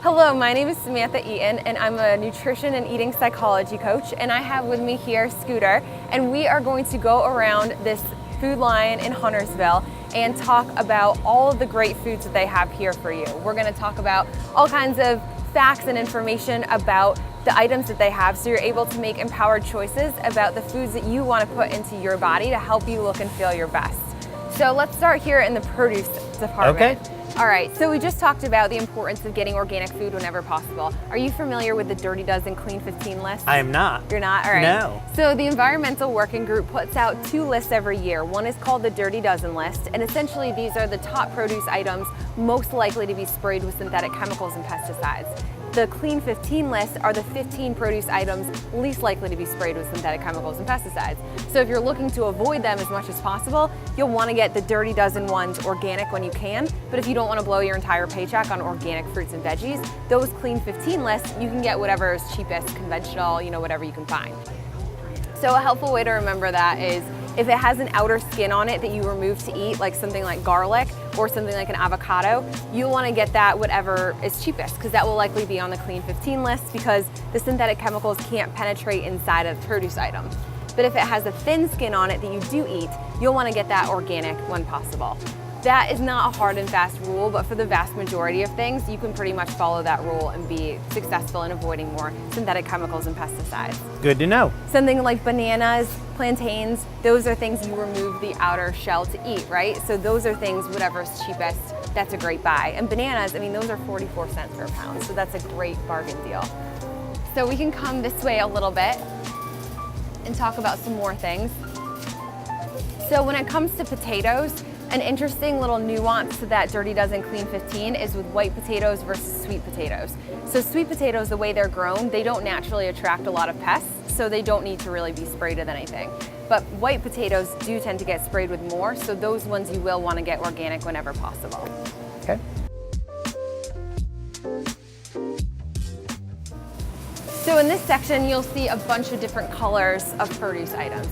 Hello, my name is Samantha Eaton, and I'm a nutrition and eating psychology coach, and I have with me here Scooter, and we are going to go around this food line in Huntersville and talk about all of the great foods that they have here for you. We're going to talk about all kinds of facts and information about the items that they have, so you're able to make empowered choices about the foods that you want to put into your body to help you look and feel your best. So let's start here in the produce department. Okay. All right, so we just talked about the importance of getting organic food whenever possible. Are you familiar with the Dirty Dozen Clean 15 list? I am not. You're not? All right. No. So the Environmental Working Group puts out 2 lists every year. One is called the Dirty Dozen list, and essentially these are the top produce items most likely to be sprayed with synthetic chemicals and pesticides. The Clean 15 list are the 15 produce items least likely to be sprayed with synthetic chemicals and pesticides. So if you're looking to avoid them as much as possible, you'll want to get the Dirty Dozen ones organic when you can, but if you don't want to blow your entire paycheck on organic fruits and veggies, those Clean 15 lists, you can get whatever is cheapest, conventional, whatever you can find. So a helpful way to remember that is if it has an outer skin on it that you remove to eat, like something like garlic or something like an avocado, you'll want to get that whatever is cheapest, because that will likely be on the Clean 15 list because the synthetic chemicals can't penetrate inside of the produce item. But if it has a thin skin on it that you do eat, you'll want to get that organic when possible. That is not a hard and fast rule, but for the vast majority of things, you can pretty much follow that rule and be successful in avoiding more synthetic chemicals and pesticides. Good to know. Something like bananas, plantains, those are things you remove the outer shell to eat, right? So those are things, whatever's cheapest, that's a great buy. And bananas, those are 44 cents per pound, so that's a great bargain deal. So we can come this way a little bit and talk about some more things. So when it comes to potatoes, an interesting little nuance to that Dirty Dozen Clean 15 is with white potatoes versus sweet potatoes. So sweet potatoes, the way they're grown, they don't naturally attract a lot of pests, so they don't need to really be sprayed with anything. But white potatoes do tend to get sprayed with more, so those ones you will want to get organic whenever possible. Okay. So in this section, you'll see a bunch of different colors of produce items.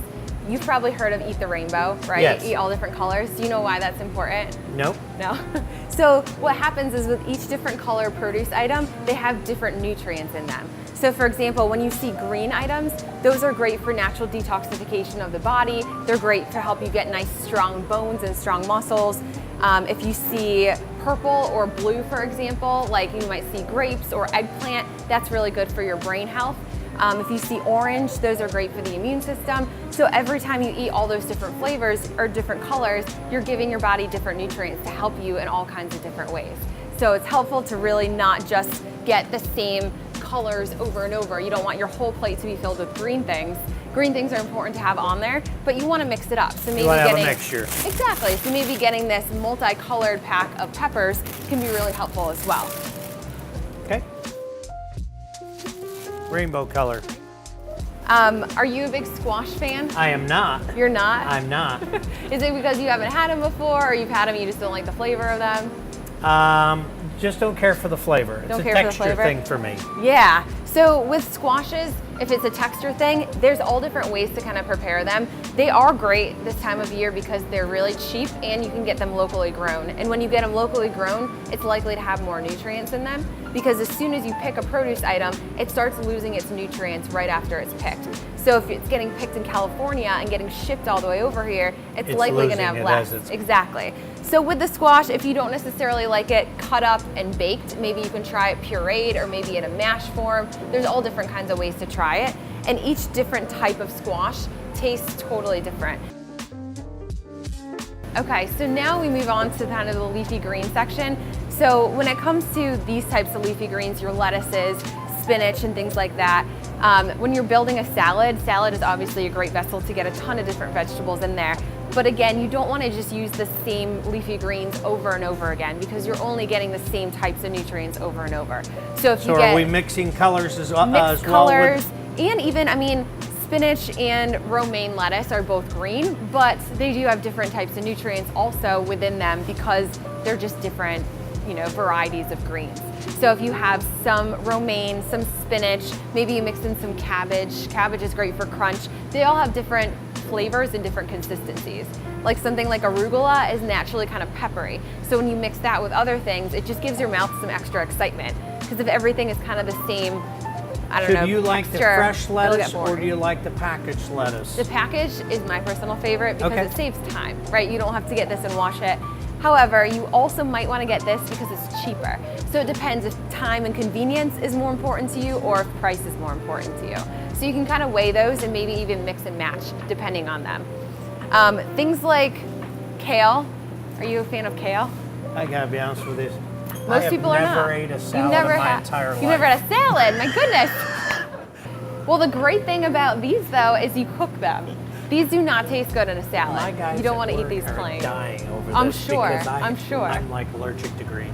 You've probably heard of Eat the Rainbow, right? Yes. Eat all different colors. Do you know why that's important? Nope. No. So what happens is with each different color produce item, they have different nutrients in them. So for example, when you see green items, those are great for natural detoxification of the body. They're great to help you get nice strong bones and strong muscles. If you see purple or blue, for example, like you might see grapes or eggplant, that's really good for your brain health. If you see orange, those are great for the immune system. So every time you eat all those different flavors or different colors, you're giving your body different nutrients to help you in all kinds of different ways. So it's helpful to really not just get the same colors over and over. You don't want your whole plate to be filled with green things. Green things are important to have on there, but you want to mix it up. So maybe You want to have a mixture. Exactly. So maybe getting this multicolored pack of peppers can be really helpful as well. Okay. Rainbow color. Are you a big squash fan? I am not. You're not? I'm not. Is it because you haven't had them before, or you've had them and you just don't like the flavor of them? Just don't care for the flavor. It's a texture thing for me. Yeah. So with squashes, if it's a texture thing, there's all different ways to kind of prepare them. They are great this time of year because they're really cheap and you can get them locally grown. And when you get them locally grown, it's likely to have more nutrients in them because as soon as you pick a produce item, it starts losing its nutrients right after it's picked. So if it's getting picked in California and getting shipped all the way over here, it's likely going to have less. Exactly. So with the squash, if you don't necessarily like it cut up and baked, maybe you can try it pureed or maybe in a mash form. There's all different kinds of ways to try it. And each different type of squash tastes totally different. Okay, so now we move on to kind of the leafy green section. So when it comes to these types of leafy greens, your lettuces, spinach and things like that, when you're building a salad is obviously a great vessel to get a ton of different vegetables in there. But again, you don't want to just use the same leafy greens over and over again because you're only getting the same types of nutrients over and over. So if you get are we mixing colors as well? Mixed colors, and even, spinach and romaine lettuce are both green, but they do have different types of nutrients also within them because they're just different, varieties of greens. So if you have some romaine, some spinach, maybe you mix in some cabbage. Cabbage is great for crunch. They all have different flavors and different consistencies. Like something like arugula is naturally kind of peppery. So when you mix that with other things, it just gives your mouth some extra excitement. because if everything is kind of the same, I don't know, Do you like the texture, fresh it'll lettuce get or boring. do you like the packaged lettuce? The package is my personal favorite because Okay. it saves time, right? You don't have to get this and wash it. However, you also might want to get this because it's cheaper. So it depends if time and convenience is more important to you or if price is more important to you. So you can kind of weigh those and maybe even mix and match depending on them. Things like kale. Are you a fan of kale? I gotta be honest with you. Most people are not. I have never ate a salad in my entire life. You've never had a salad, my goodness. Well, the great thing about these though is you cook them. These do not taste good in a salad. My guys You don't at want to eat work these are plain. dying over I'm this sure, because I'm sure. I'm like allergic to green.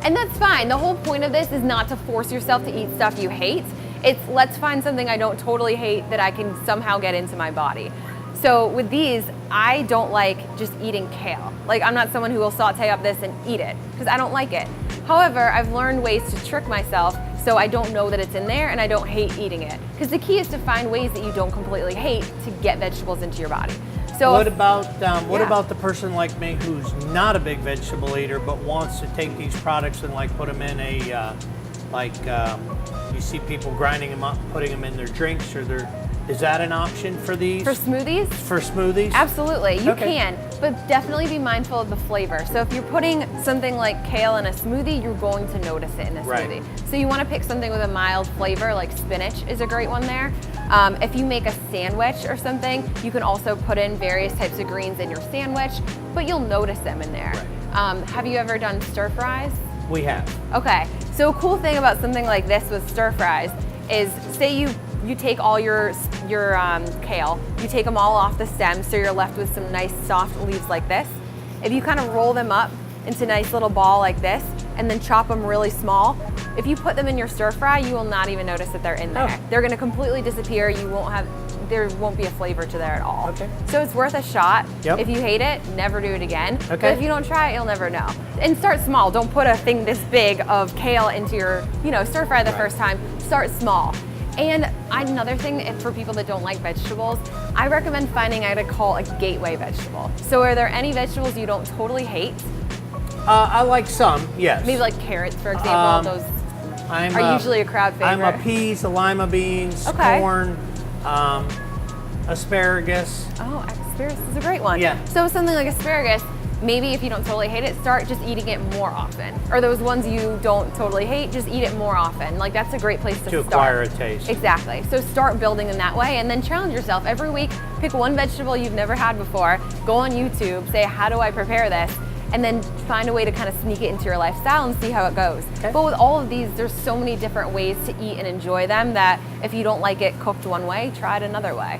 And that's fine. The whole point of this is not to force yourself to eat stuff you hate. It's let's find something I don't totally hate that I can somehow get into my body. So with these, I don't like just eating kale. Like I'm not someone who will saute up this and eat it because I don't like it. However, I've learned ways to trick myself so I don't know that it's in there and I don't hate eating it. Because the key is to find ways that you don't completely hate to get vegetables into your body. So What about the person like me who's not a big vegetable eater but wants to take these products and like put them in a you see people grinding them up, putting them in their drinks or their. Is that an option for these? for smoothies? For smoothies? Absolutely, you Okay. can, but definitely be mindful of the flavor. So if you're putting something like kale in a smoothie, you're going to notice it in a Right. smoothie. So you want to pick something with a mild flavor, like spinach is a great one there. If you make a sandwich or something, you can also put in various types of greens in your sandwich, but you'll notice them in there. Have you ever done stir fries? We have. Okay, so a cool thing about something like this with stir fries is say you take all your kale, you take them all off the stem so you're left with some nice soft leaves like this. If you kind of roll them up into a nice little ball like this and then chop them really small, if you put them in your stir fry, you will not even notice that they're in there. Oh. They're gonna completely disappear. There won't be a flavor to there at all. Okay. So it's worth a shot. Yep. If you hate it, never do it again. Okay. But if you don't try it, you'll never know. And start small. Don't put a thing this big of kale into your, stir fry the first time. Start small. And another thing for people that don't like vegetables, I recommend finding what I call a gateway vegetable. So are there any vegetables you don't totally hate? I like some, yes. Maybe like carrots, for example. Those are usually a crowd favorite. I'm a peas, the lima beans, Okay. corn, asparagus. Oh, asparagus is a great one. Yeah. So something like asparagus, maybe if you don't totally hate it, start just eating it more often. Or those ones you don't totally hate, just eat it more often. Like that's a great place to start. Acquire a taste. Exactly. So start building in that way and then challenge yourself every week. Pick one vegetable you've never had before, go on YouTube, say, how do I prepare this? And then find a way to kind of sneak it into your lifestyle and see how it goes. Okay. But with all of these, there's so many different ways to eat and enjoy them that if you don't like it cooked one way, try it another way.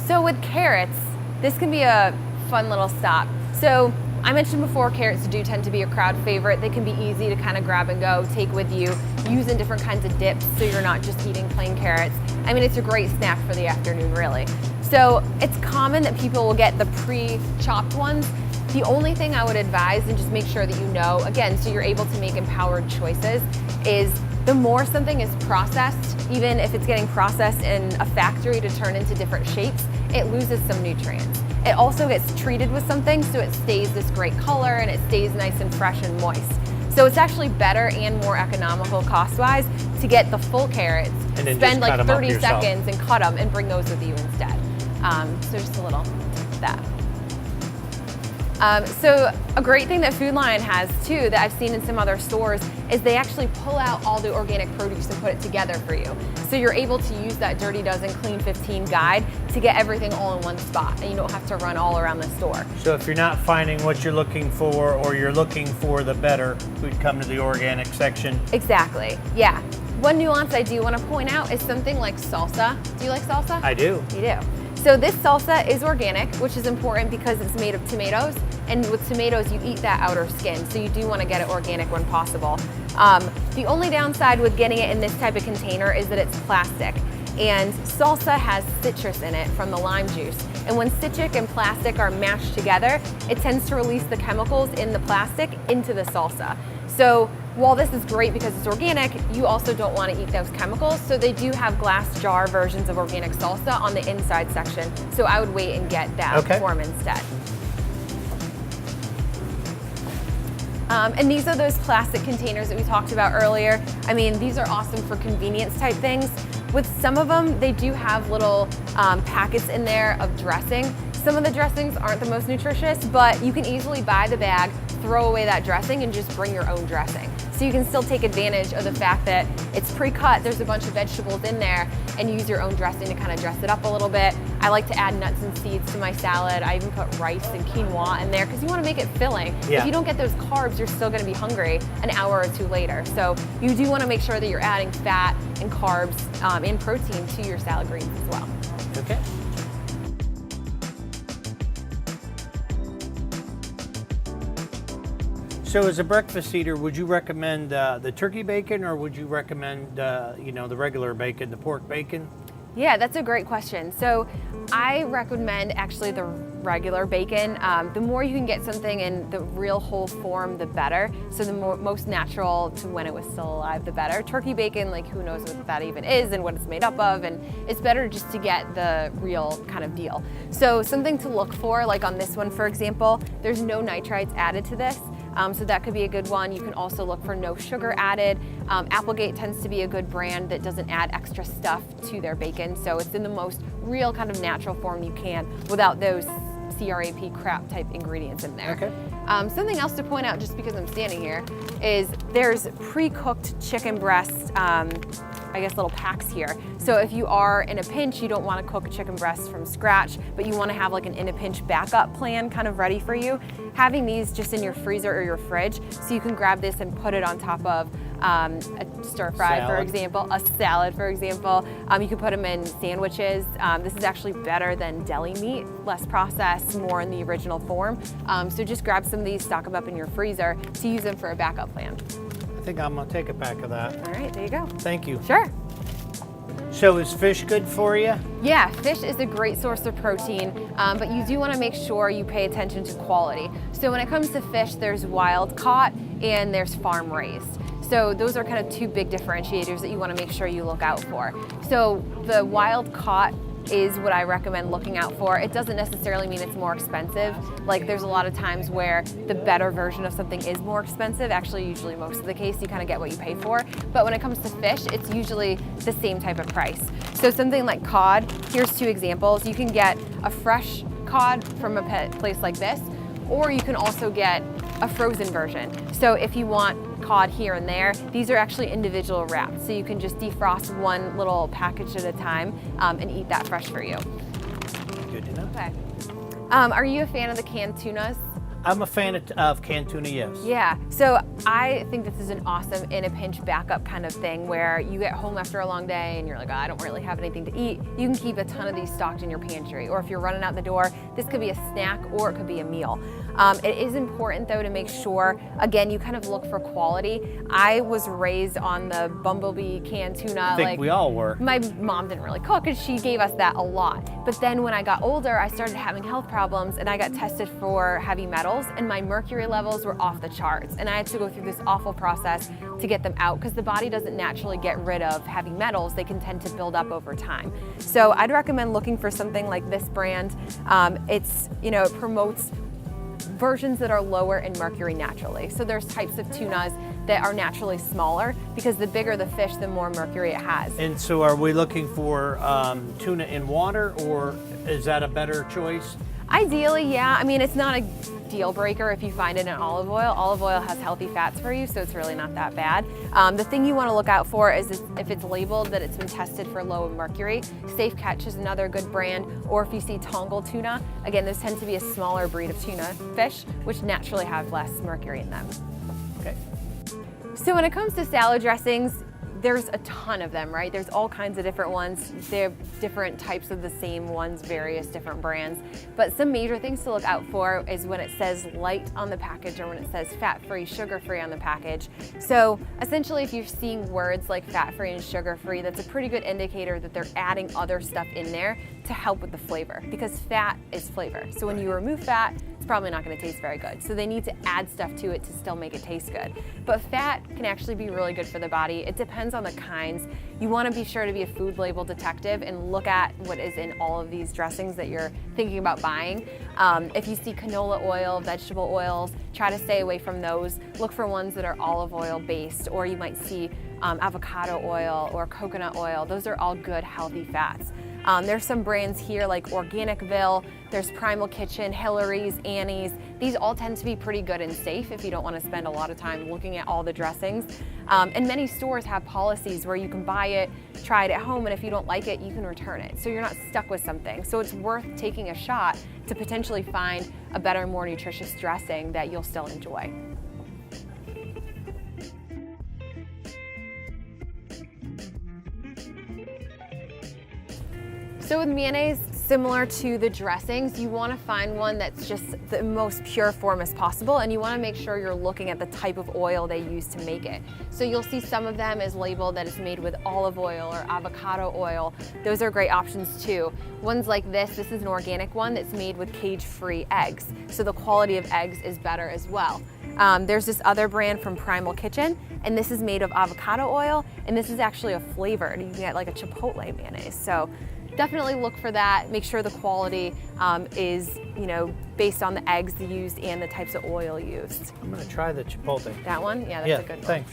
So with carrots, this can be a fun little stop. So I mentioned before, carrots do tend to be a crowd favorite. They can be easy to kind of grab and go, take with you, use in different kinds of dips so you're not just eating plain carrots. I mean, it's a great snack for the afternoon, really. So it's common that people will get the pre-chopped ones. The only thing I would advise, and just make sure that you know, again, so you're able to make empowered choices, is the more something is processed, even if it's getting processed in a factory to turn into different shapes, it loses some nutrients. It also gets treated with something so it stays this great color and it stays nice and fresh and moist. So it's actually better and more economical cost-wise to get the full carrots, And then spend just cut like 'em up 30 yourself. seconds and cut them and bring those with you instead. So just a little that. So a great thing that Food Lion has too that I've seen in some other stores is they actually pull out all the organic produce and put it together for you. So you're able to use that Dirty Dozen Clean 15 guide to get everything all in one spot and you don't have to run all around the store. So if you're not finding what you're looking for or you're looking for the better, we'd come to the organic section. Exactly, yeah. One nuance I do want to point out is something like salsa. Do you like salsa? I do. You do. So this salsa is organic, which is important because it's made of tomatoes. And with tomatoes, you eat that outer skin. So you do want to get it organic when possible. The only downside with getting it in this type of container is that it's plastic. And salsa has citrus in it from the lime juice. And when citric and plastic are mashed together, it tends to release the chemicals in the plastic into the salsa. So while this is great because it's organic, you also don't want to eat those chemicals. So they do have glass jar versions of organic salsa on the inside section. So I would wait and get that form instead. And these are those plastic containers that we talked about earlier. I mean, these are awesome for convenience type things. With some of them, they do have little packets in there of dressing. Some of the dressings aren't the most nutritious, but you can easily buy the bag, throw away that dressing, and just bring your own dressing. So you can still take advantage of the fact that it's pre-cut, there's a bunch of vegetables in there, and use your own dressing to kind of dress it up a little bit. I like to add nuts and seeds to my salad. I even put rice and quinoa in there because you want to make it filling. Yeah. If you don't get those carbs, you're still going to be hungry an hour or two later. So you do want to make sure that you're adding fat and carbs and protein to your salad greens as well. Okay. So as a breakfast eater, would you recommend the turkey bacon, or would you recommend the regular bacon, the pork bacon? Yeah, that's a great question. So I recommend actually the regular bacon. The more you can get something in the real whole form, the better. So the most natural to when it was still alive, the better. Turkey bacon, like who knows what that even is and what it's made up of, and it's better just to get the real kind of deal. So something to look for, like on this one, for example, there's no nitrites added to this. So that could be a good one. You can also look for no sugar added. Applegate tends to be a good brand that doesn't add extra stuff to their bacon. So it's in the most real kind of natural form you can without those crap type ingredients in there. Okay. Something else to point out, just because I'm standing here, is there's pre-cooked chicken breast, I guess little packs here. So if you are in a pinch, you don't want to cook a chicken breast from scratch, but you want to have like an in a pinch backup plan kind of ready for you. Having these just in your freezer or your fridge, so you can grab this and put it on top of a stir fry, for example, a salad, for example. You can put them in sandwiches. This is actually better than deli meat, less processed, more in the original form. So just grab some of these, stock them up in your freezer to use them for a backup plan. I think I'm gonna take a pack of that. All right, there you go. Thank you. Sure. So is fish good for you? Yeah, fish is a great source of protein, but you do want to make sure you pay attention to quality. So when it comes to fish, there's wild caught and there's farm raised. So those are kind of two big differentiators that you want to make sure you look out for. So the wild caught is what I recommend looking out for. It doesn't necessarily mean it's more expensive. Like there's a lot of times where the better version of something is more expensive. Actually, usually most of the case, you kind of get what you pay for. But when it comes to fish, it's usually the same type of price. So something like cod, here's two examples. You can get a fresh cod from a place like this, or you can also get a frozen version. So if you want cod here and there, these are actually individual wraps. So you can just defrost one little package at a time and eat that fresh for you. Good to know. Okay. Are you a fan of the canned tunas? I'm a fan of canned tuna, yes. Yeah, so I think this is an awesome in a pinch backup kind of thing where you get home after a long day and you're like, oh, I don't really have anything to eat. You can keep a ton of these stocked in your pantry, or if you're running out the door, this could be a snack or it could be a meal. It is important though to make sure, again, you kind of look for quality. I was raised on the Bumblebee canned tuna. I think we all were. My mom didn't really cook and she gave us that a lot. But then when I got older, I started having health problems and I got tested for heavy metals and my mercury levels were off the charts. And I had to go through this awful process to get them out because the body doesn't naturally get rid of heavy metals. They can tend to build up over time. So I'd recommend looking for something like this brand. It promotes versions that are lower in mercury naturally. So there's types of tunas that are naturally smaller because the bigger the fish, the more mercury it has. And so are we looking for tuna in water, or is that a better choice? Ideally, yeah. I mean, it's not a deal breaker if you find it in olive oil. Olive oil has healthy fats for you, so it's really not that bad. The thing you want to look out for is if it's labeled that it's been tested for low in mercury. Safe Catch is another good brand, or if you see Tongal tuna, again, those tend to be a smaller breed of tuna fish, which naturally have less mercury in them. Okay. So when it comes to salad dressings, there's a ton of them, right? There's all kinds of different ones. They're different types of the same ones, various different brands. But some major things to look out for is when it says light on the package or when it says fat-free, sugar-free on the package. So essentially, if you're seeing words like fat-free and sugar-free, that's a pretty good indicator that they're adding other stuff in there to help with the flavor, because fat is flavor. So when you remove fat, it's probably not going to taste very good. So they need to add stuff to it to still make it taste good. But fat can actually be really good for the body. It depends on the kinds. You want to be sure to be a food label detective and look at what is in all of these dressings that you're thinking about buying. If you see canola oil, vegetable oils, try to stay away from those. Look for ones that are olive oil based, or you might see avocado oil or coconut oil. Those are all good, healthy fats. There's some brands here like Organicville, there's Primal Kitchen, Hillary's, Annie's. These all tend to be pretty good and safe if you don't want to spend a lot of time looking at all the dressings. And many stores have policies where you can buy it, try it at home, and if you don't like it, you can return it. So you're not stuck with something. So it's worth taking a shot to potentially find a better, more nutritious dressing that you'll still enjoy. So with mayonnaise, similar to the dressings, you want to find one that's just the most pure form as possible, and you want to make sure you're looking at the type of oil they use to make it. So you'll see some of them is labeled that it's made with olive oil or avocado oil. Those are great options too. Ones like this is an organic one that's made with cage-free eggs. So the quality of eggs is better as well. There's this other brand from Primal Kitchen, and this is made of avocado oil, and this is actually a flavored. You can get like a chipotle mayonnaise. So definitely look for that. Make sure the quality is, based on the eggs used and the types of oil used. I'm gonna try the chipotle. That one? Yeah, that's a good one. Thanks.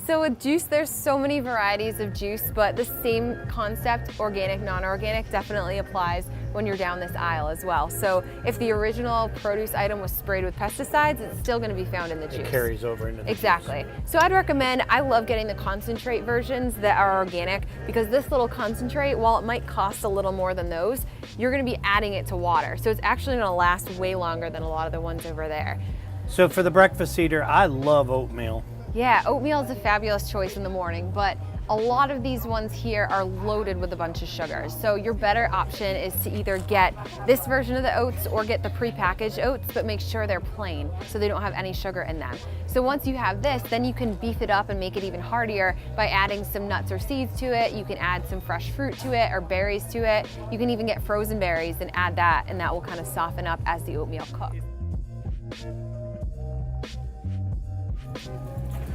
So with juice, there's so many varieties of juice, but the same concept, organic, non-organic, definitely applies when you're down this aisle as well. So if the original produce item was sprayed with pesticides, it's still going to be found in the juice. It carries over into the Exactly. So I'd recommend, I love getting the concentrate versions that are organic, because this little concentrate, while it might cost a little more than those, you're going to be adding it to water. So it's actually going to last way longer than a lot of the ones over there. So for the breakfast eater, I love oatmeal. Yeah, oatmeal is a fabulous choice in the morning, but a lot of these ones here are loaded with a bunch of sugars. So your better option is to either get this version of the oats or get the prepackaged oats, but make sure they're plain so they don't have any sugar in them. So once you have this, then you can beef it up and make it even heartier by adding some nuts or seeds to it. You can add some fresh fruit to it or berries to it. You can even get frozen berries and add that, and that will kind of soften up as the oatmeal cooks.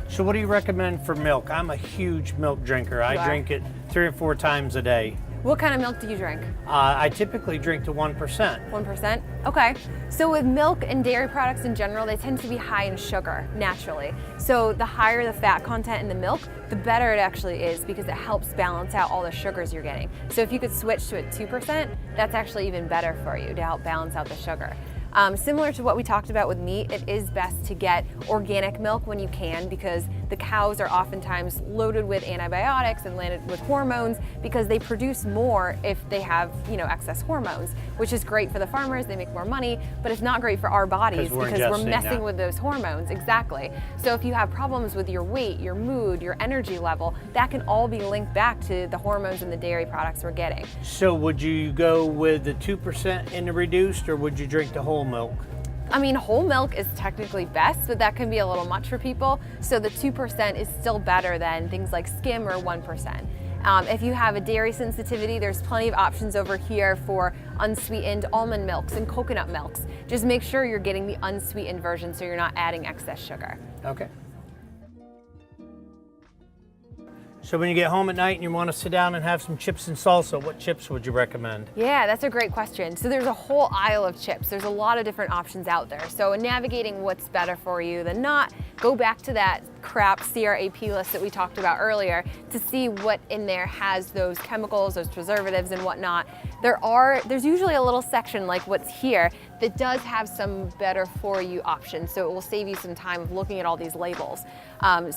So what do you recommend for milk? I'm a huge milk drinker. I drink it 3 or 4 times a day. What kind of milk do you drink? I typically drink to 1%. 1%? Okay. So with milk and dairy products in general, they tend to be high in sugar naturally. So the higher the fat content in the milk, the better it actually is, because it helps balance out all the sugars you're getting. So if you could switch to a 2%, that's actually even better for you to help balance out the sugar. Similar to what we talked about with meat, it is best to get organic milk when you can, because the cows are oftentimes loaded with antibiotics and loaded with hormones, because they produce more if they have, excess hormones, which is great for the farmers. They make more money, but it's not great for our bodies because we're messing with those hormones. Exactly. So if you have problems with your weight, your mood, your energy level, that can all be linked back to the hormones and the dairy products we're getting. So would you go with the 2% in the reduced, or would you drink the whole milk? I mean, whole milk is technically best, but that can be a little much for people. So the 2% is still better than things like skim or 1%. If you have a dairy sensitivity, there's plenty of options over here for unsweetened almond milks and coconut milks. Just make sure you're getting the unsweetened version so you're not adding excess sugar. Okay. So when you get home at night and you want to sit down and have some chips and salsa, what chips would you recommend? Yeah, that's a great question. So there's a whole aisle of chips. There's a lot of different options out there. So in navigating what's better for you than not, go back to that CRAP list that we talked about earlier to see what in there has those chemicals, those preservatives and whatnot. There's usually a little section like what's here that does have some better for you options. So it will save you some time of looking at all these labels.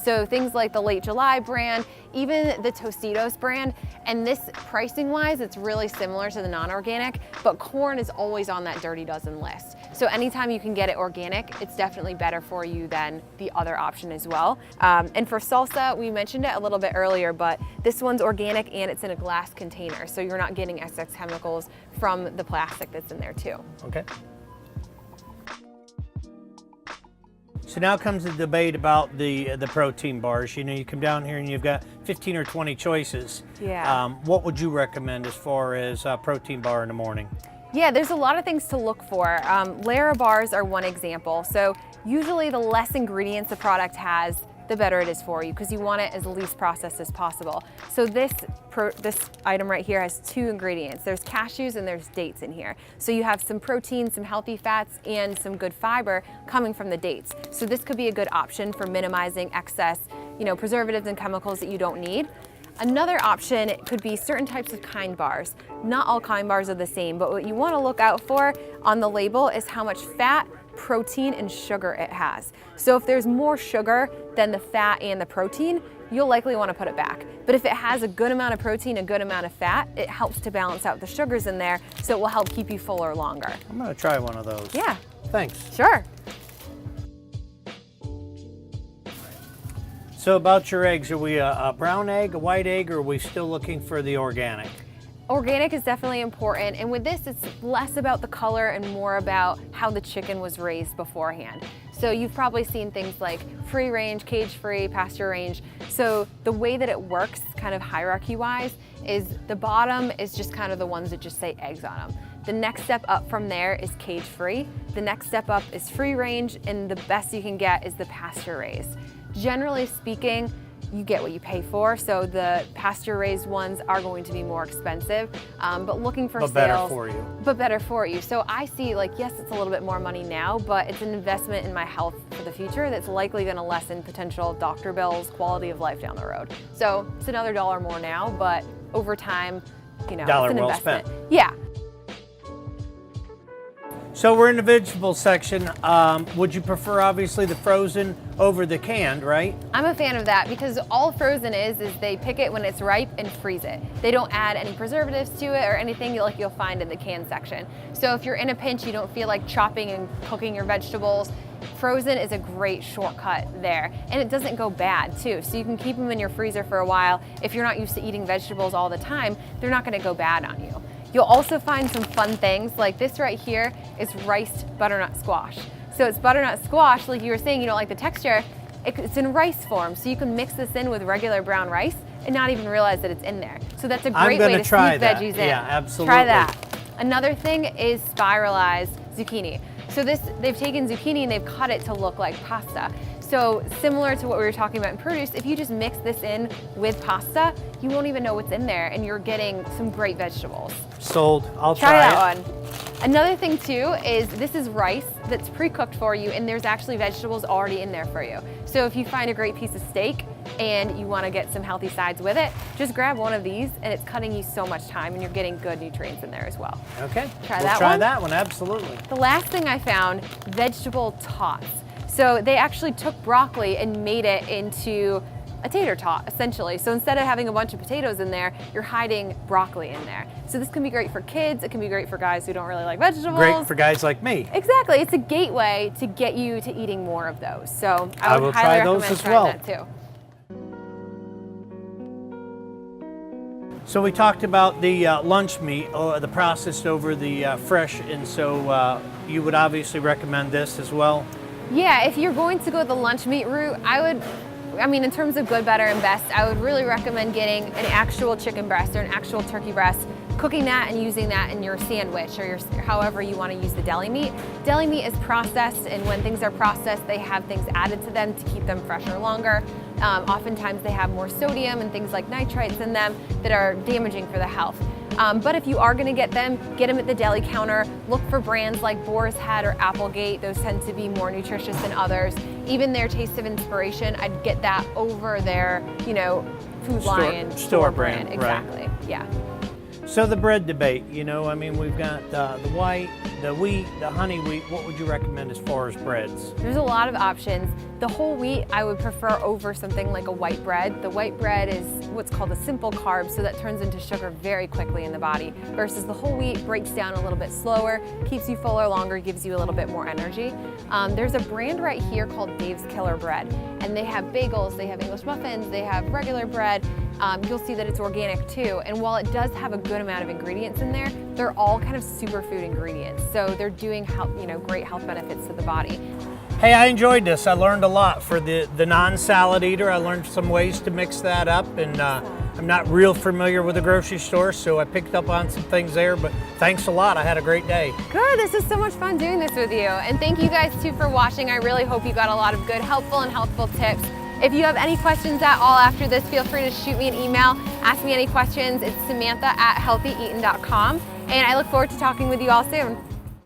So things like the Late July brand, even the Tostitos brand, and this pricing wise, it's really similar to the non-organic, but corn is always on that Dirty Dozen list. So anytime you can get it organic, it's definitely better for you than the other option as well. And for salsa, we mentioned it a little bit earlier, but this one's organic and it's in a glass container, so you're not getting excess chemicals from the plastic that's in there too. Okay. So now comes the debate about the protein bars. You know, you come down here and you've got 15 or 20 choices. Yeah. What would you recommend as far as a protein bar in the morning? Yeah, there's a lot of things to look for. Lara bars are one example. So usually the less ingredients the product has, the better it is for you, because you want it as least processed as possible. So this item right here has 2 ingredients. There's cashews and there's dates in here. So you have some protein, some healthy fats, and some good fiber coming from the dates. So this could be a good option for minimizing excess, preservatives and chemicals that you don't need. Another option could be certain types of Kind bars. Not all Kind bars are the same, but what you want to look out for on the label is how much fat, protein, and sugar it has. So if there's more sugar than the fat and the protein, you'll likely want to put it back. But if it has a good amount of protein, a good amount of fat, it helps to balance out the sugars in there, so it will help keep you fuller longer. I'm gonna try one of those. Yeah. Thanks. Sure. So about your eggs, are we a brown egg, a white egg, or are we still looking for the organic? Organic is definitely important, and with this, it's less about the color and more about how the chicken was raised beforehand. So you've probably seen things like free range, cage-free, pasture range. So the way that it works, kind of hierarchy-wise, is the bottom is just kind of the ones that just say eggs on them. The next step up from there is cage-free. The next step up is free range, and the best you can get is the pasture raised. Generally speaking, you get what you pay for, so the pasture-raised ones are going to be more expensive, but looking for sales. But better for you. But better for you. So I see, yes, it's a little bit more money now, but it's an investment in my health for the future that's likely going to lessen potential doctor bills, quality of life down the road. So it's another $1 more now, but over time, it's an investment. Spent. Yeah. So we're in the vegetable section. Would you prefer, obviously, the frozen over the canned, right? I'm a fan of that because all frozen is they pick it when it's ripe and freeze it. They don't add any preservatives to it or anything like you'll find in the canned section. So if you're in a pinch, you don't feel like chopping and cooking your vegetables, frozen is a great shortcut there. And it doesn't go bad too. So you can keep them in your freezer for a while. If you're not used to eating vegetables all the time, they're not gonna go bad on you. You'll also find some fun things, like this right here is riced butternut squash. So it's butternut squash, like you were saying, you don't like the texture, it's in rice form. So you can mix this in with regular brown rice and not even realize that it's in there. So that's a great way to sneak veggies in. Yeah, absolutely. Try that. Another thing is spiralized zucchini. So they've taken zucchini and they've cut it to look like pasta. So similar to what we were talking about in produce, if you just mix this in with pasta, you won't even know what's in there and you're getting some great vegetables. Sold. I'll try that it. one. Another thing too is this is rice that's pre-cooked for you and there's actually vegetables already in there for you. So if you find a great piece of steak and you want to get some healthy sides with it, just grab one of these and it's cutting you so much time and you're getting good nutrients in there as well. Okay. Try that one, absolutely. The last thing I found, vegetable tots. So they actually took broccoli and made it into a tater tot, essentially. So instead of having a bunch of potatoes in there, you're hiding broccoli in there. So this can be great for kids. It can be great for guys who don't really like vegetables. Great for guys like me. Exactly. It's a gateway to get you to eating more of those. So I would highly recommend those as trying well. that too. So we talked about the lunch meat, or the processed over the fresh, and so you would obviously recommend this as well? Yeah, if you're going to go the lunch meat route, in terms of good, better, and best, I would really recommend getting an actual chicken breast or an actual turkey breast, cooking that and using that in your sandwich or however you want to use the deli meat. Deli meat is processed, and when things are processed, they have things added to them to keep them fresher longer. Oftentimes they have more sodium and things like nitrites in them that are damaging for the health. But if you are going to get them at the deli counter. Look for brands like Boar's Head or Applegate. Those tend to be more nutritious than others. Even their Taste of Inspiration, I'd get that over their, Food Lion store brand. Exactly. Right. Yeah. So the bread debate, we've got the white, the wheat, the honey wheat. What would you recommend as far as breads? There's a lot of options. The whole wheat I would prefer over something like a white bread. The white bread is what's called a simple carb, so that turns into sugar very quickly in the body, versus the whole wheat breaks down a little bit slower, keeps you fuller longer, gives you a little bit more energy. There's a brand right here called Dave's Killer Bread, and they have bagels, they have English muffins, they have regular bread. You'll see that it's organic too, and while it does have a good amount of ingredients in there, they're all kind of superfood ingredients, so they're doing great health benefits to the body. Hey, I enjoyed this. I learned a lot. For the non-salad eater, I learned some ways to mix that up, and I'm not real familiar with the grocery store, so I picked up on some things there, but thanks a lot. I had a great day. Good, this is so much fun doing this with you. And thank you guys too for watching. I really hope you got a lot of good, helpful and helpful tips. If you have any questions at all after this, feel free to shoot me an email, ask me any questions. It's Samantha@healthyeaton.com, and I look forward to talking with you all soon.